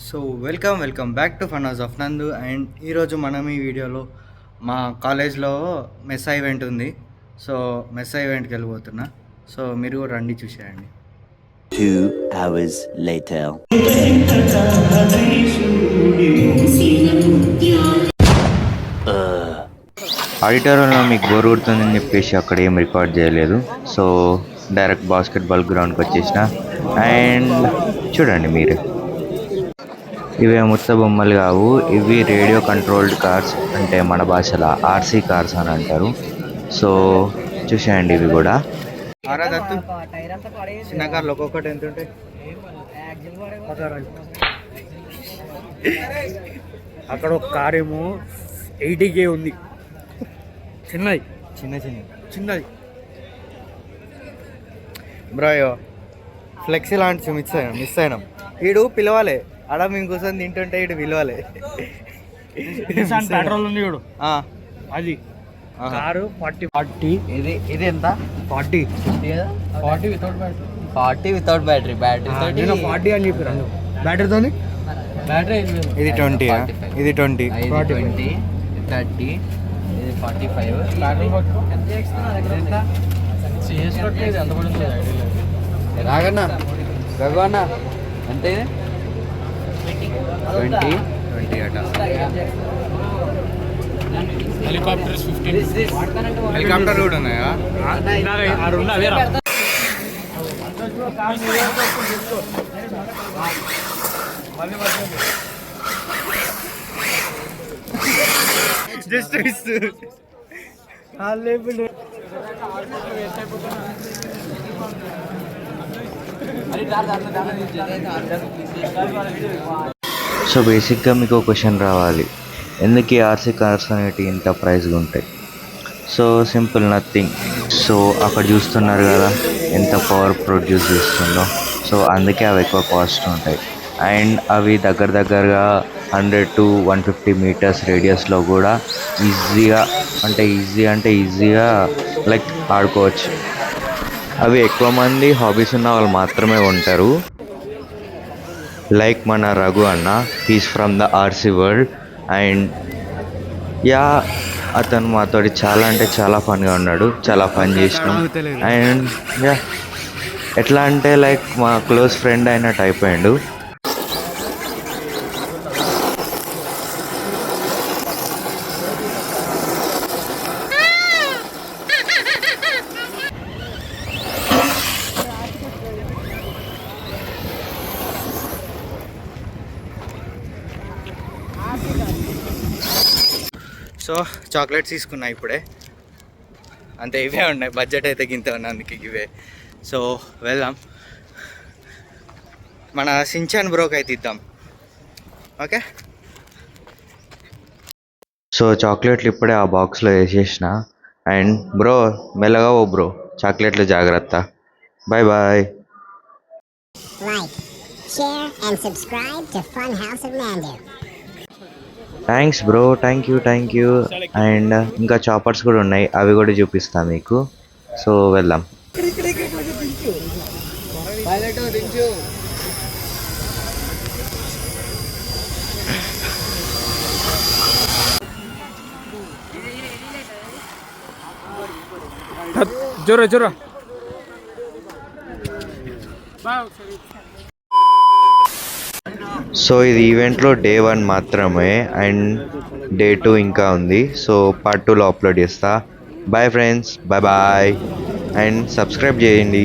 So welcome back to fun of నందు. And ఈరోజు మనం ఈ వీడియోలో మా కాలేజ్లో మెస్సా ఈవెంట్ ఉంది. సో మెస్సా ఈవెంట్కి వెళ్ళిపోతున్నా. సో మీరు కూడా రండి, చూసేయండి. 2 hours later. ఆడిటోరియంలో మీకు బోర్ కొడుతుందని చెప్పేసి అక్కడ ఏం రికార్డ్ చేయలేదు. సో డైరెక్ట్ బాస్కెట్బాల్ గ్రౌండ్కి వచ్చేసిన. అండ్ చూడండి మీరు, ఇవే ముత్త బొమ్మలు కావు, ఇవి రేడియో కంట్రోల్డ్ కార్స్, అంటే మన భాషలో ఆర్సీ కార్స్ అని అంటారు. సో చూసేయండి ఇవి కూడా. చిన్న కార్లు ఒక్కొక్కటి ఎంత ఉంటాయి? అక్కడ ఒక కార్ ఏమో 80K ఉంది, చిన్నది చిన్నది బ్రోయో. ఫ్లెక్సీ లాంటి మిస్ అయినాం. వీడు పిలవాలి, ఆడ మేము కూర్చొని తింటుంటే ఇటు పిలవాలి. పెట్రోల్ ఉంది చూడు, అది కారు 40. ఇది ఎంత? 40 వితౌట్ బ్యాటరీ. నేను 40 అని చెప్పి రెండు బ్యాటరీతో. బ్యాటరీ ఇది 20, ఇది 20, 20, 30, ఇది 45. ఎంత పడుతుంది రాగన్నా గగవన్నా అంటే 20 అట. హెలికాప్టర్స్ 15. హెలికాప్టర్ కూడా ఉన్నాయా? Just miss. సో బేసిక్గా మీకు క్వశ్చన్ రావాలి, ఎందుకు ఈ ఆర్సీ కార్స్ అనేవి ఇంత ప్రైస్గా ఉంటాయి? So simple, nothing. సో అక్కడ చూస్తున్నారు కదా ఎంత పవర్ ప్రొడ్యూస్ చేస్తుందో. సో అందుకే అవి ఎక్కువ కాస్ట్ ఉంటాయి. అండ్ అవి దగ్గరగా 100 to 150 మీటర్స్ రేడియస్లో కూడా ఈజీగా లైక్ ఆడుకోవచ్చు. అవి ఎక్కువ మంది హాబీస్ ఉన్న వాళ్ళు మాత్రమే ఉంటారు. లైక్ మన రఘు అన్న, he's from the RC world. And అతను మాతోటి చాలా ఫన్గా ఉన్నాడు, చాలా ఫన్ చేసినాం. అండ్ ఎట్లా అంటే లైక్ మా క్లోజ్ ఫ్రెండ్ అయినట్టు అయిపోయాడు. సో చాక్లెట్స్ తీసుకున్నా ఇప్పుడే, అంతే. ఇవే ఉన్నాయి, బడ్జెట్ అయితే గింత ఉన్నందుకు ఇవే. సో వెళ్దాం, మన సించాన్ బ్రోకి అయితే ఇద్దాం. ఓకే. సో చాక్లెట్లు ఇప్పుడే ఆ బాక్స్లో వేసేసిన. అండ్ బ్రో మెల్లగా ఓ బ్రో, చాక్లెట్లు జాగ్రత్త. Bye. Like, share and subscribe to Fun House of Nandu. Thanks bro, thank you. And ఇంకా చాపర్స్ కూడా ఉన్నాయి, అవి కూడా చూపిస్తాను మీకు. సో వెళ్దాం. జోరా సో ఇది ఈవెంట్లో డే 1 మాత్రమే, అండ్ డే 2 ఇంకా ఉంది. సో పార్ట్ 2లో అప్లోడ్ చేస్తా. Bye friends, bye. And subscribe చేయండి.